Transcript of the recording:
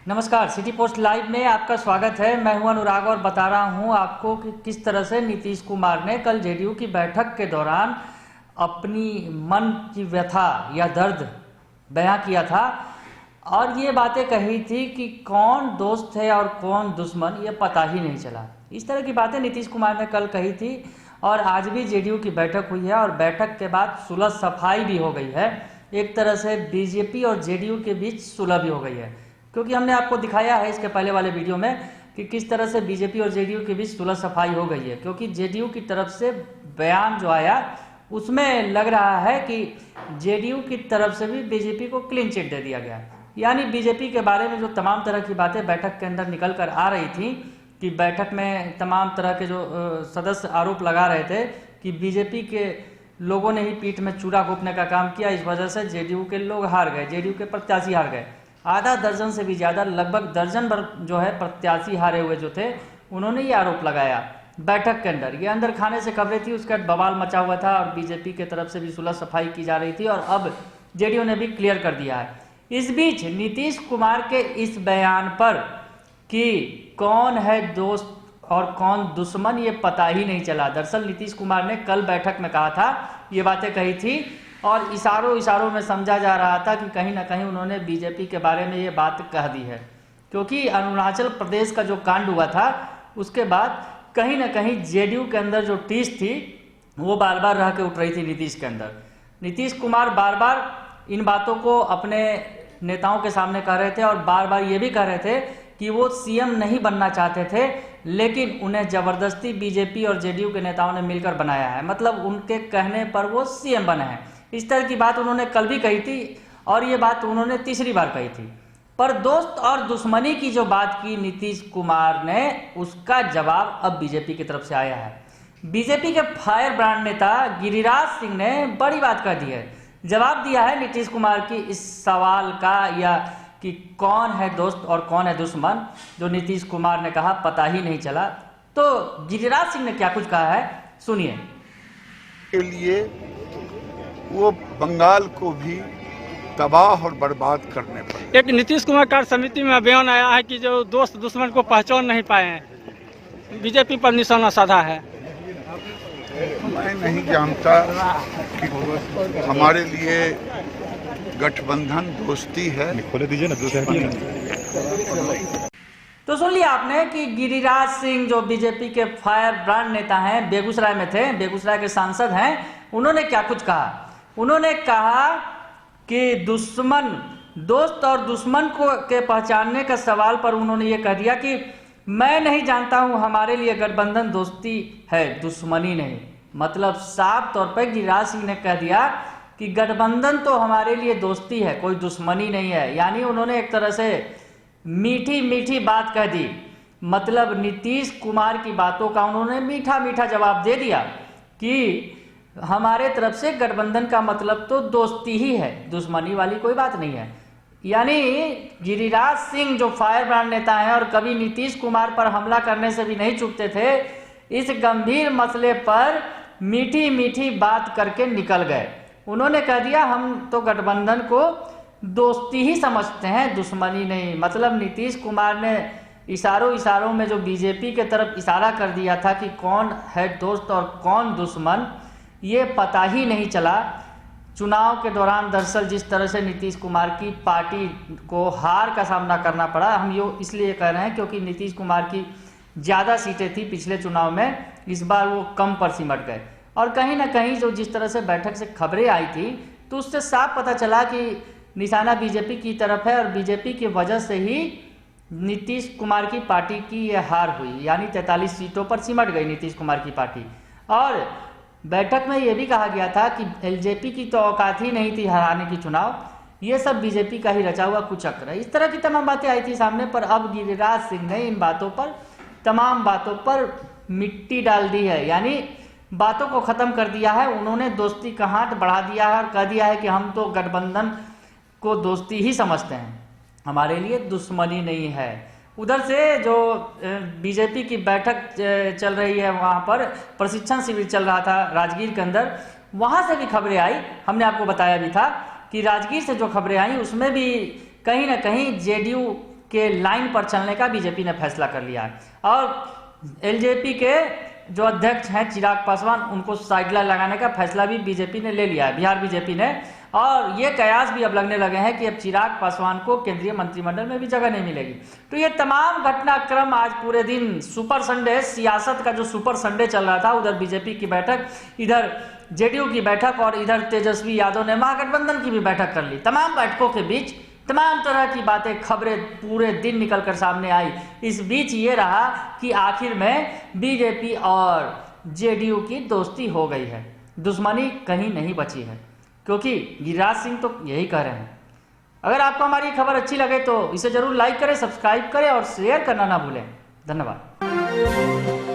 नमस्कार, city post live में आपका स्वागत है। मैं हूं अनुराग और बता रहा हूं आपको कि किस तरह से नीतीश कुमार ने कल जेडीयू की बैठक के दौरान अपनी मन की व्यथा या दर्द बयां किया था और ये बातें कही थी कि कौन दोस्त है और कौन दुश्मन ये पता ही नहीं चला। इस तरह की बातें नीतीश कुमार ने कल कही थी और आज भी जेडीयू की बैठक हुई है और बैठक के बाद सुलह सफाई भी हो गई है। एक तरह से बीजेपी और जेडीयू के बीच सुलह भी हो गई है, क्योंकि हमने आपको दिखाया है इसके पहले वाले वीडियो में कि किस तरह से बीजेपी और जेडीयू के बीच सुलह सफाई हो गई है। क्योंकि जेडीयू की तरफ से बयान जो आया उसमें लग रहा है कि जेडीयू की तरफ से भी बीजेपी को क्लीन चिट दे दिया गया। यानी बीजेपी के बारे में जो तमाम तरह की बातें बैठक के अंदर निकल कर आ रही थी कि बैठक में तमाम तरह के जो सदस्य आरोप लगा रहे थे कि बीजेपी के लोगों ने ही पीठ में चूड़ा घोंपने का काम किया, इस वजह से जेडीयू के लोग हार गए, जेडीयू के प्रत्याशी हार गए। आधा दर्जन से भी ज़्यादा, लगभग दर्जन भर जो है प्रत्याशी हारे हुए जो थे, उन्होंने ये आरोप लगाया बैठक के अंदर। ये अंदर खाने से खबरें थी, उसका बवाल मचा हुआ था और बीजेपी की तरफ से भी सुलह सफाई की जा रही थी और अब जेडीयू ने भी क्लियर कर दिया है। इस बीच नीतीश कुमार के इस बयान पर कि कौन है दोस्त और कौन दुश्मन ये पता ही नहीं चला। दरअसल नीतीश कुमार ने कल बैठक में कहा था, ये बातें कही थी और इशारों में समझा जा रहा था कि कहीं ना कहीं उन्होंने बीजेपी के बारे में ये बात कह दी है। क्योंकि अरुणाचल प्रदेश का जो कांड हुआ था उसके बाद कहीं ना कहीं जेडीयू के अंदर जो टीस थी वो बार बार रह के उठ रही थी नीतीश के अंदर। नीतीश कुमार बार बार इन बातों को अपने नेताओं के सामने कह रहे थे और बार बार ये भी कह रहे थे कि वो सीएम नहीं बनना चाहते थे, लेकिन उन्हें जबरदस्ती बीजेपी और जेडीयू के नेताओं ने मिलकर बनाया है, मतलब उनके कहने पर वो सीएम बने हैं। इस तरह की बात उन्होंने कल भी कही थी और ये बात उन्होंने तीसरी बार कही थी। पर दोस्त और दुश्मनी की जो बात की नीतीश कुमार ने, उसका जवाब अब बीजेपी की तरफ से आया है। बीजेपी के फायर ब्रांड नेता गिरिराज सिंह ने बड़ी बात कर दी है, जवाब दिया है नीतीश कुमार की इस सवाल का, या कि कौन है दोस्त और कौन है दुश्मन, जो नीतीश कुमार ने कहा पता ही नहीं चला। तो गिरिराज सिंह ने क्या कुछ कहा है, सुनिए। के लिए वो बंगाल को भी तबाह और बर्बाद करने पर। एक नीतीश कुमार कार्य समिति में बयान आया है कि जो दोस्त दुश्मन को पहचान नहीं पाए हैं, बीजेपी पर निशाना साधा है। मैं नहीं जानता कि हमारे लिए गठबंधन दोस्ती है। खोले दीजिए ना तो सुन लिया आपने कि गिरिराज सिंह जो बीजेपी के फायर ब्रांड नेता हैं, बेगूसराय में थे, बेगूसराय के सांसद हैं, उन्होंने क्या कुछ कहा। उन्होंने कहा कि दुश्मन, दोस्त और दुश्मन को के पहचानने का सवाल पर उन्होंने ये कह दिया कि मैं नहीं जानता हूं, हमारे लिए गठबंधन दोस्ती है, दुश्मनी नहीं। मतलब साफ तौर पर गिरिराज सिंह ने कह दिया कि गठबंधन तो हमारे लिए दोस्ती है, कोई दुश्मनी नहीं है। यानी उन्होंने एक तरह से मीठी मीठी बात कह दी, मतलब नीतीश कुमार की बातों का उन्होंने मीठा मीठा जवाब दे दिया कि हमारे तरफ से गठबंधन का मतलब तो दोस्ती ही है, दुश्मनी वाली कोई बात नहीं है। यानी गिरिराज सिंह जो फायर ब्रांड नेता हैं और कभी नीतीश कुमार पर हमला करने से भी नहीं चूकते थे, इस गंभीर मसले पर मीठी मीठी बात करके निकल गए। उन्होंने कह दिया हम तो गठबंधन को दोस्ती ही समझते हैं, दुश्मनी नहीं। मतलब नीतीश कुमार ने इशारों में जो बीजेपी के तरफ इशारा कर दिया था कि कौन है दोस्त और कौन दुश्मन, ये पता ही नहीं चला। चुनाव के दौरान दरअसल जिस तरह से नीतीश कुमार की पार्टी को हार का सामना करना पड़ा, हम ये इसलिए कह रहे हैं क्योंकि नीतीश कुमार की ज़्यादा सीटें थी पिछले चुनाव में, इस बार वो कम पर सिमट गए। और कहीं ना कहीं जो जिस तरह से बैठक से खबरें आई थी तो उससे साफ पता चला कि निशाना बीजेपी की तरफ है और बीजेपी की वजह से ही नीतीश कुमार की पार्टी की ये हार हुई। यानी 43 सीटों पर सिमट गई नीतीश कुमार की पार्टी। और बैठक में ये भी कहा गया था कि एलजेपी की तो औकात ही नहीं थी हराने की चुनाव, ये सब बीजेपी का ही रचा हुआ कुचक्र है। इस तरह की तमाम बातें आई थी सामने, पर अब गिरिराज सिंह ने इन बातों पर, तमाम बातों पर मिट्टी डाल दी है। यानी बातों को ख़त्म कर दिया है। उन्होंने दोस्ती का हाथ बढ़ा दिया है और कह दिया है कि हम तो गठबंधन को दोस्ती ही समझते हैं, हमारे लिए दुश्मनी नहीं है। उधर से जो बीजेपी की बैठक चल रही है, वहाँ पर प्रशिक्षण शिविर चल रहा था राजगीर के अंदर, वहाँ से भी खबरें आई। हमने आपको बताया भी था कि राजगीर से जो खबरें आई उसमें भी कहीं ना कहीं जेडीयू के लाइन पर चलने का बीजेपी ने फैसला कर लिया है। और एलजेपी के जो अध्यक्ष हैं चिराग पासवान, उनको साइडलाइन लगाने का फैसला भी बीजेपी ने ले लिया है, बिहार बीजेपी ने। और ये कयास भी अब लगने लगे हैं कि अब चिराग पासवान को केंद्रीय मंत्रिमंडल में भी जगह नहीं मिलेगी। तो ये तमाम घटनाक्रम आज पूरे दिन सुपर संडे, सियासत का जो सुपर संडे चल रहा था, उधर बीजेपी की बैठक, इधर जेडीयू की बैठक और इधर तेजस्वी यादव ने महागठबंधन की भी बैठक कर ली। तमाम बैठकों के बीच तमाम तरह की बातें, खबरें पूरे दिन निकलकर सामने आई। इस बीच ये रहा कि आखिर में बीजेपी और जेडीयू की दोस्ती हो गई है, दुश्मनी कहीं नहीं बची है, क्योंकि गिरिराज सिंह तो यही कह रहे हैं। अगर आपको हमारी खबर अच्छी लगे तो इसे जरूर लाइक करें, सब्सक्राइब करें और शेयर करना ना भूलें। धन्यवाद।